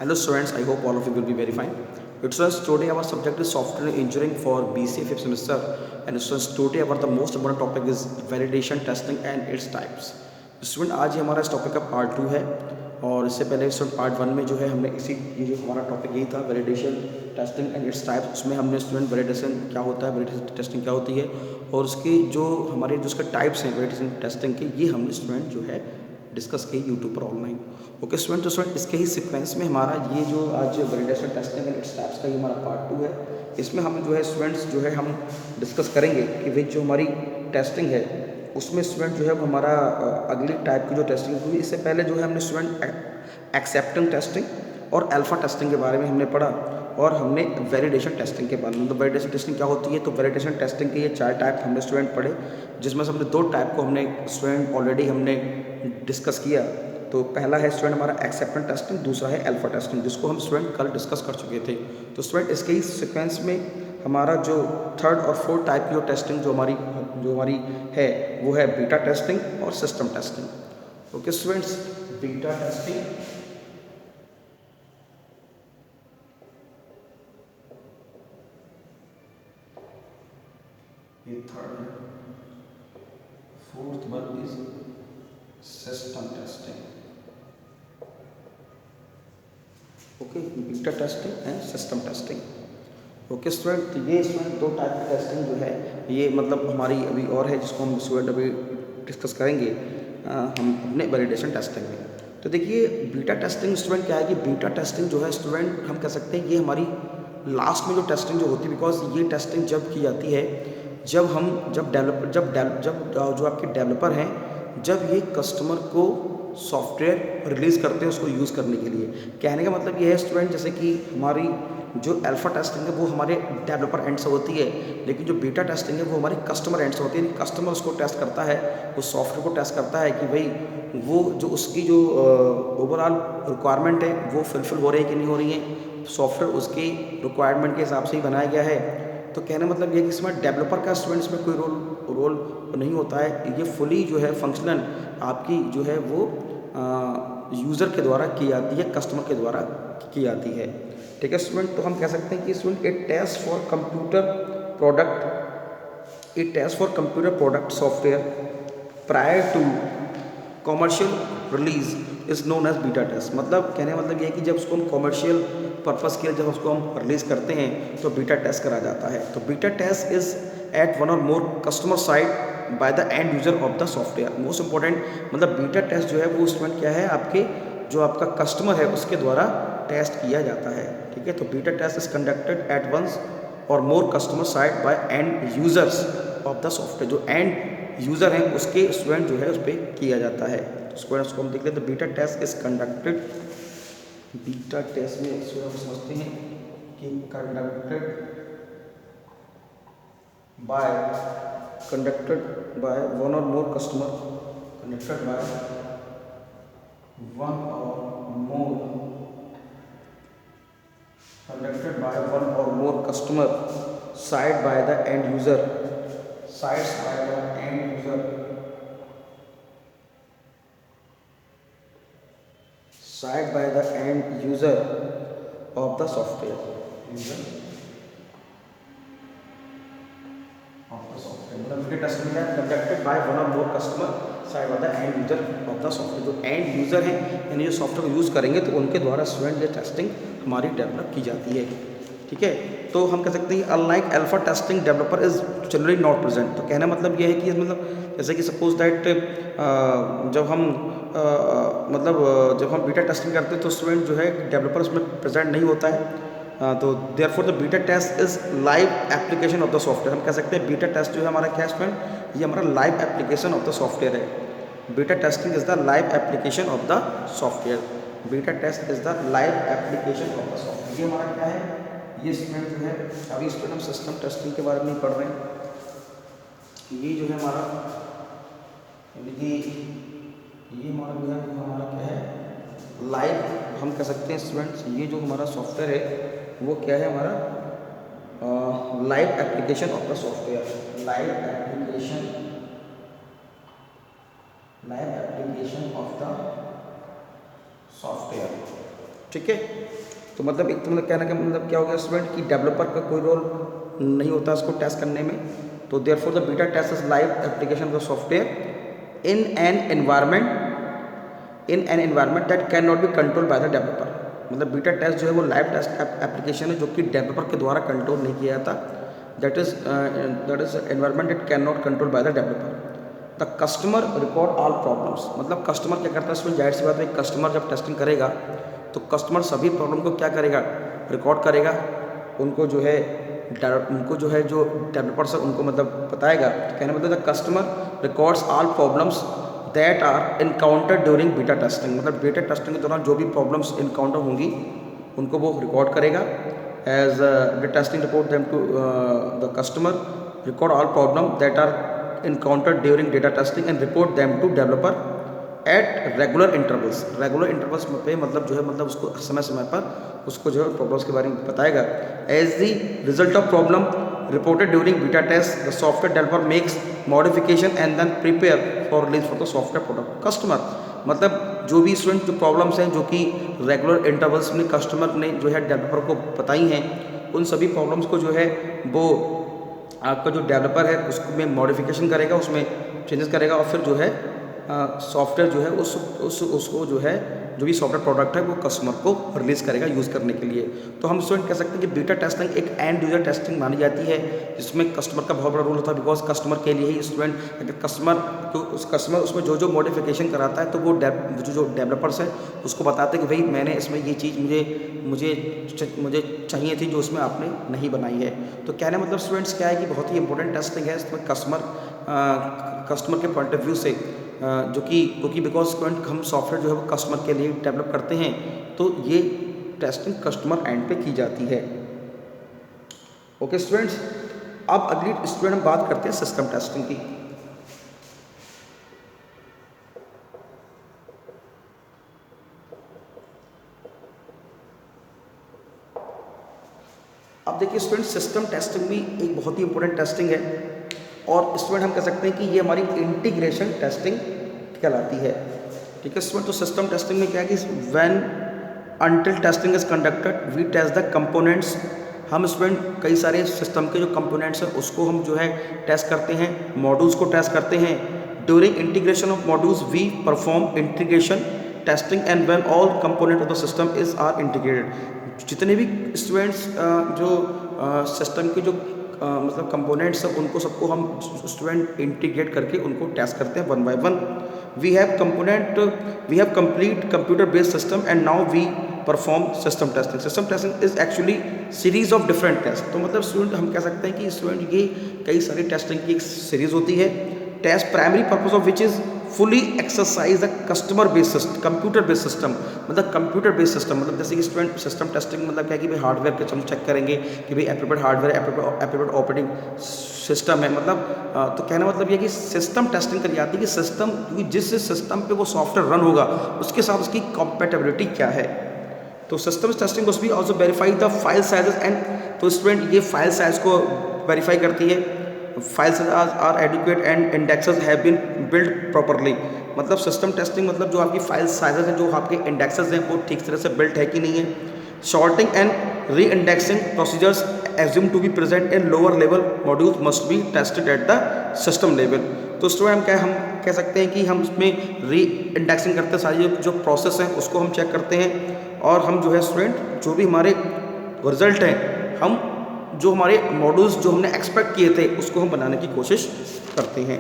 Hello students, I hope all of you will be very fine. Students, today our subject is software engineering for BCA 5th semester, and students today our the most important topic is validation testing and its types. Student आज ही हमारा इस topic का part 2 है और इससे पहले student part 1 में जो है हमने ये जो हमारा टॉपिक यही था validation testing and its types, उसमें हमने स्टूडेंट वैलिडेशन क्या होता है, वैलिडेशन टेस्टिंग क्या होती है और उसकी जो हमारे जो उसके टाइप्स हैं वैलिडेशन टेस्टिंग के, ये हमने स्टूडेंट जो है डिस्कस की यूट्यूब पर ऑनलाइन। ओके स्टूडेंट, तो स्टूडेंट इसके ही सीक्वेंस में हमारा ये जो आज validation testing and its types का ये हमारा पार्ट 2 है। इसमें हम जो है स्टूडेंट्स जो है हम डिस्कस करेंगे कि भाई जो हमारी टेस्टिंग है उसमें स्टूडेंट जो है वो हमारा अगली टाइप की जो टेस्टिंग हुई, इससे पहले जो है हमने स्टूडेंट एक्सेप्टेंस टेस्टिंग और अल्फा टेस्टिंग के बारे में हमने पढ़ा और हमने वैलिडेशन टेस्टिंग के बारे में, तो वैलिडेशन टेस्टिंग क्या होती है, तो वैलिडेशन टेस्टिंग के ये 4 टाइप हमने स्टूडेंट पढ़े, जिसमें से हमने 2 टाइप को हमने स्टूडेंट ऑलरेडी हमने डिस्कस किया। तो पहला है स्टूडेंट हमारा एक्सेप्टेंस टेस्टिंग, दूसरा है अल्फा टेस्टिंग, जिसको हम स्टूडेंट कल डिस्कस कर चुके थे। तो स्टूडेंट इसके ही सीक्वेंस में हमारा जो 3rd और 4th टाइप की जो टेस्टिंग जो हमारी है वो है बीटा टेस्टिंग और system testing. Okay students, beta testing, ये 3rd है, 4th one is system testing. Okay, beta testing and system testing. Okay student, तो ये स्टूडेंट 2 टाइप की टेस्टिंग जो है ये मतलब हमारी अभी और है, जिसको हम स्टूडेंट अभी डिस्कस करेंगे हम अपने वैलिडेशन टेस्टिंग में। तो देखिए बीटा टेस्टिंग स्टूडेंट क्या है कि बीटा टेस्टिंग जो है स्टूडेंट हम कह सकते हैं ये हमारी लास्ट में जो टेस्टिंग जो होती है, बिकॉज ये टेस्टिंग जब की जाती है जब जो आपके डेवलपर हैं जब ये कस्टमर को सॉफ्टवेयर रिलीज़ करते हैं उसको यूज़ करने के लिए। कहने का मतलब ये है स्टूडेंट, जैसे कि हमारी जो अल्फा टेस्टिंग है वो हमारे डेवलपर एंड से होती है, लेकिन जो बीटा टेस्टिंग है वो हमारे कस्टमर एंड से होती है। कस्टमर उसको टेस्ट करता है, उस सॉफ्टवेयर को टेस्ट करता है कि भाई वो जो उसकी जो ओवरऑल रिक्वायरमेंट है वो फुलफिल हो रही है कि नहीं हो रही है, सॉफ्टवेयर उसकी रिक्वायरमेंट के हिसाब से ही बनाया गया है। तो कहने मतलब ये कि इसमें डेवलपर का स्टूडेंट्स में कोई रोल नहीं होता है, ये फुली जो है फंक्शनल आपकी जो है वो यूज़र के द्वारा की जाती है, कस्टमर के द्वारा की जाती है। ठीक है स्टूडेंट, तो हम कह सकते हैं कि student it test for computer product software prior to commercial release is known as beta test. मतलब कहने मतलब ये है कि जब उसको हम कॉमर्शियल पर्पज़ के लिए जब उसको हम रिलीज़ करते हैं तो बीटा टेस्ट करा जाता है। तो beta test is at one or more customer side by the end user of the software. Most important मतलब बीटा टेस्ट जो है वो स्टूडेंट क्या है, आपके जो आपका कस्टमर है उसके द्वारा टेस्ट किया जाता है। ठीक है, तो beta test is conducted at once or more customer side by end users of the software. जो एंड यूज़र हैं उसके स्टूडेंट जो है उस पर किया जाता है। तो स्टूडेंट्स को हम देख लेते हैं, beta test is conducted, beta test में हम समझते हैं कि conducted by one or more customer, conducted by one or more conducted by one or more customer side by the end user, sides by the end user, side by the end user of the software, user of the software। मतलब beta testing है conducted by one or more customer side by the end user of the software. जो and user हैं यानी जो software को use करेंगे तो उनके द्वारा स्टूडेंट ये टेस्टिंग हमारी डेवलप की जाती है। ठीक है, तो हम कह सकते हैं unlike alpha testing developer is generally not present. तो कहना मतलब ये है कि मतलब जैसे कि सपोज दैट जब हम जब हम बीटा टेस्टिंग करते हैं तो स्टूडेंट जो है डेवलपर उसमें प्रेजेंट नहीं होता है। तो therefore the beta test is live application of the software. हम कह सकते हैं बीटा टेस्ट जो है हमारा क्या स्टूडेंट, ये हमारा live application of the software है। Beta testing is the live application of the software. Beta test is the live application of the software. ये हमारा क्या है, ये स्टूडेंट जो है अभी स्टूडेंट हम सिस्टम टेस्टिंग के बारे में पढ़ रहे हैं। ये जो है हमारा ये हमारा जो है हमारा क्या है लाइव, हम कह सकते हैं स्टूडेंट्स ये जो हमारा सॉफ्टवेयर है वो क्या है हमारा live application of the software, live application of the software. ठीक है। तो मतलब एक तो मतलब कहना का मतलब क्या हो गया स्टूडेंट कि डेवलपर का कोई रोल नहीं होता इसको टेस्ट करने में। तो therefore the beta test is live application of the software in an environment that can not be control by the developer. मतलब बीटा टेस्ट जो है वो लाइव टेस्ट एप्लीकेशन है जो कि डेवलपर के द्वारा कंट्रोल नहीं किया जाता। That is environment that can not control by the developer. The customer record all problems. मतलब कस्टमर क्या करता है इसमें, जाहिर सी बात है कस्टमर जब टेस्टिंग करेगा तो कस्टमर सभी प्रॉब्लम को क्या करेगा, रिकॉर्ड करेगा। उनको जो है जो डेवलपर्स है उनको मतलब बताएगा। कहने मतलब the customer records all problems that are encountered during beta testing. मतलब बीटा टेस्टिंग के दौरान जो भी प्रॉब्लम्स इनकाउंटर होंगी उनको वो रिकॉर्ड करेगा। As the testing report them to the customer record all problem that are encountered during data testing and report them to developer at regular intervals। Regular intervals पे मतलब जो है मतलब उसको समय समय पर उसको जो है प्रॉब्लम्स के बारे में बताएगा। As the result of problem reported during beta test the software developer makes modification and then prepare for release for the software product customer. मतलब जो भी स्टूडेंट जो प्रॉब्लम्स हैं जो कि रेगुलर इंटरवल्स में कस्टमर ने जो है डेवलपर को बताई हैं, उन सभी प्रॉब्लम्स को जो है वो आपका जो डेवलपर है उसमें मॉडिफिकेशन करेगा, उसमें चेंजेस करेगा और फिर जो है सॉफ्टवेयर जो है उसको जो है जो भी सॉफ्टवेयर प्रोडक्ट है वो कस्टमर को रिलीज़ करेगा यूज़ करने के लिए। तो हम स्टूडेंट कह सकते हैं कि बीटा टेस्टिंग एक एंड यूजर टेस्टिंग मानी जाती है जिसमें कस्टमर का बहुत बड़ा रोल होता है। बिकॉज कस्टमर के लिए ही स्टूडेंट अगर कस्टमर उसमें जो मॉडिफिकेशन कराता है तो वो जो डेवलपर्स है उसको बताते हैं कि भाई मैंने इसमें ये चीज़ मुझे चाहिए थी जो उसमें आपने नहीं बनाई है। तो कहने मतलब स्टूडेंट्स क्या है कि बहुत ही इंपॉर्टेंट टेस्टिंग है इसमें कस्टमर के पॉइंट ऑफ व्यू से जो कि क्योंकि बिकॉज स्टूडेंट हम सॉफ्टवेयर जो है वो कस्टमर के लिए डेवलप करते हैं तो ये टेस्टिंग कस्टमर एंड पे की जाती है। ओके स्टूडेंट्स, अब अगली स्टूडेंट हम बात करते हैं सिस्टम टेस्टिंग की। अब देखिए स्टूडेंट सिस्टम टेस्टिंग भी एक बहुत ही इंपॉर्टेंट टेस्टिंग है और स्टूडेंट हम कह सकते हैं कि ये हमारी इंटीग्रेशन टेस्टिंग कहलाती है। ठीक है स्टूडेंट, तो सिस्टम टेस्टिंग में क्या है कि when until testing is conducted we test the components. हम स्टूडेंट कई सारे सिस्टम के जो कंपोनेंट्स हैं उसको हम जो है टेस्ट करते हैं, मॉड्यूल्स को टेस्ट करते हैं। During integration of modules we perform integration testing and when all component of the system is are integrated. जितने भी स्टूडेंट्स जो सिस्टम के जो मतलब कंपोनेंट्स हैं उनको सबको हम स्टूडेंट इंटीग्रेट करके उनको टेस्ट करते हैं one by one. We have complete computer based system and now we perform system testing. System testing is actually series of different test. तो मतलब स्टूडेंट हम कह सकते हैं कि स्टूडेंट ये कई सारी टेस्टिंग की एक सीरीज होती है। Test primary purpose of which is fully exercise the customer based computer based system. मतलब कंप्यूटर बेस्ड सिस्टम मतलब जैसे कि स्टूडेंट सिस्टम टेस्टिंग मतलब क्या है कि भाई हार्डवेयर के हम चेक करेंगे कि भाई appropriate hardware appropriate operating system है। मतलब तो कहना मतलब ये कि सिस्टम टेस्टिंग करी जाती है कि सिस्टम जिस सिस्टम पे वो सॉफ्टवेयर रन होगा उसके साथ उसकी कंपेटेबिलिटी क्या है। तो system testing must be also verify the file sizes and तो स्टूडेंट ये फाइल साइज को वेरीफाई करती है। File size are adequate and indexes have been build properly. मतलब सिस्टम टेस्टिंग मतलब जो आपकी फाइल साइजेस हैं जो आपके इंडेक्सेस हैं वो ठीक तरह से बिल्ट है कि नहीं है। Sorting and re indexing procedures assume to be present in lower level modules must be tested at the system level. तो स्टूडेंट हम कह सकते हैं कि हम उसमें री इंडेक्सिंग करते हैं, सारी जो प्रोसेस हैं उसको हम चेक करते हैं और हम जो है स्टूडेंट जो भी हमारे रिजल्ट हैं हम जो हमारे मॉड्यूल्स जो हमने एक्सपेक्ट किए थे उसको हम बनाने की कोशिश करते हैं।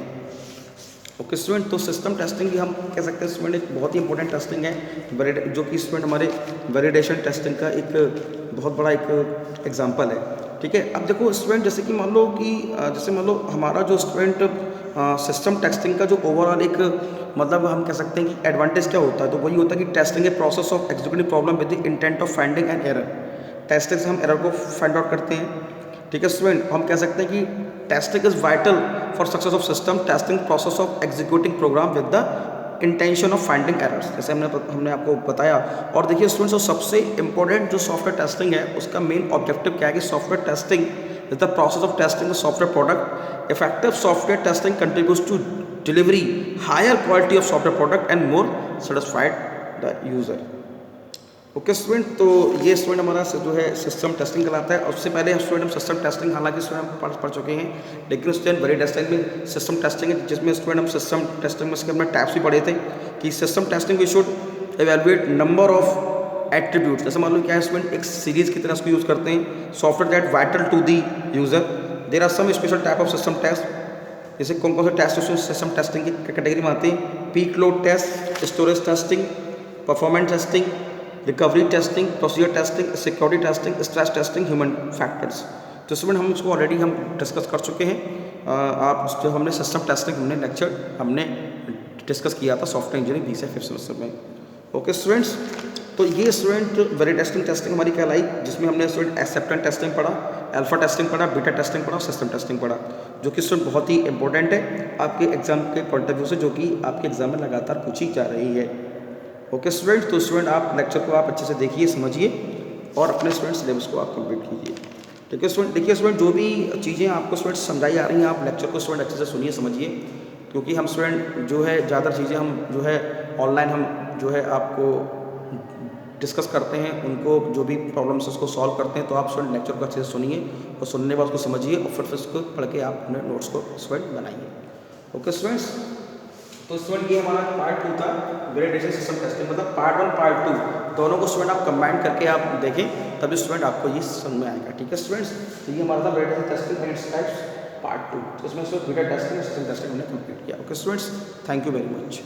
ओके स्टूडेंट, तो सिस्टम टेस्टिंग भी हम कह सकते हैं स्टूडेंट एक बहुत ही इंपॉर्टेंट टेस्टिंग है जो कि स्टूडेंट हमारे वैलिडेशन टेस्टिंग का एक बहुत बड़ा एक एग्जांपल है। ठीक है, अब देखो स्टूडेंट जैसे कि मान लो हमारा जो स्टूडेंट सिस्टम टेस्टिंग का जो ओवरऑल एक मतलब हम कह सकते हैं कि एडवांटेज क्या होता है, तो वही होता है कि tasting a process of executing problem with the intent of finding an error. Testing से हम एरर को फाइंड आउट करते हैं। ठीक है स्टूडेंट, हम कह सकते हैं कि testing is vital for success of system testing process of executing program with the intention of finding errors, जैसे हमने आपको बताया। और देखिए स्टूडेंट्स, सबसे इंपॉर्टेंट जो सॉफ्टवेयर टेस्टिंग है उसका मेन ऑब्जेक्टिव क्या है कि software testing is the process of testing the software product. Effective software testing contributes to delivery higher quality of software product and more satisfied the user. Okay student, तो ये student हमारा जो है system testing कहलाता है। और उससे पहले स्टूडेंट हम सिस्टम टेस्टिंग हालांकि स्टूडेंट हम पढ़ चुके हैं, लेकिन स्टूडेंट वेरी टेस्टिंग में सिस्टम टेस्टिंग है, जिसमें स्टूडेंट हम सिस्टम टेस्टिंग में इसके हमने टाइप्स भी पढ़े थे कि system testing we should evaluate number of attributes. जैसे मान लो क्या है स्टूडेंट, एक सीरीज की तरह इसको यूज़ करते हैं, software that vital to the user. There are some special type of system test. जैसे कौन कौन से टेस्ट सिस्टम टेस्टिंग की कैटेगरी में आते हैं? Peak load test, storage testing, performance testing, recovery testing, procedure testing, security testing, stress testing, human factors. तो इसमें हम इसको ऑलरेडी हम डिस्कस कर चुके हैं। आप जो हमने सिस्टम टेस्टिंग हमने लेक्चर हमने डिस्कस किया था software engineering BCA fifth semester में। ओके स्टूडेंट्स, तो ये स्टूडेंट वेलिडेशन टेस्टिंग हमारी कहलाई, जिसमें हमने स्टूडेंट एक्सेप्टेंस टेस्टिंग पढ़ा, अल्फा टेस्टिंग पढ़ा, बीटा टेस्टिंग पढ़ा, सिस्टम टेस्टिंग पढ़ा, जो कि स्टूडेंट बहुत ही इंपॉर्टेंट है आपके एग्जाम के पॉइंट ऑफ व्यू से, जो कि आपके एग्जाम में लगातार पूछी जा रही है। ओके स्टूडेंट, तो स्टूडेंट आप लेक्चर को आप अच्छे से देखिए, समझिए और अपने स्टूडेंट सिलेबस को आप कंप्लीट कीजिए। ठीक है स्टूडेंट, देखिए स्टूडेंट जो भी चीज़ें आपको स्टूडेंट समझाई आ रही हैं, आप लेक्चर को स्टूडेंट अच्छे से सुनिए, समझिए, क्योंकि हम स्टूडेंट जो है ज़्यादा चीज़ें हम जो है ऑनलाइन हम जो है आपको डिस्कस करते हैं, उनको जो भी प्रॉब्लम्स उसको सॉल्व करते हैं। तो आप स्टूडेंट लेक्चर को अच्छे से सुनिए और सुनने के बाद उसको समझिए और फिर उसको पढ़ के आप अपने नोट्स को स्टूडेंट बनाइए। ओके स्टूडेंट्स, तो स्टूडेंट ये हमारा पार्ट 2 था वेलिडेशन सिस्टम टेस्टिंग, मतलब पार्ट 1 पार्ट 2 दोनों को स्टूडेंट आप कंबाइन करके आप देखें, तभी स्टूडेंट आपको ये समझ में आएगा। ठीक है स्टूडेंट्स, तो ये हमारा था validation testing and its types part 2, जिसमें बीटा टेस्टिंग और सिस्टम टेस्टिंग हमने कंप्लीट किया। Okay students, thank you very much.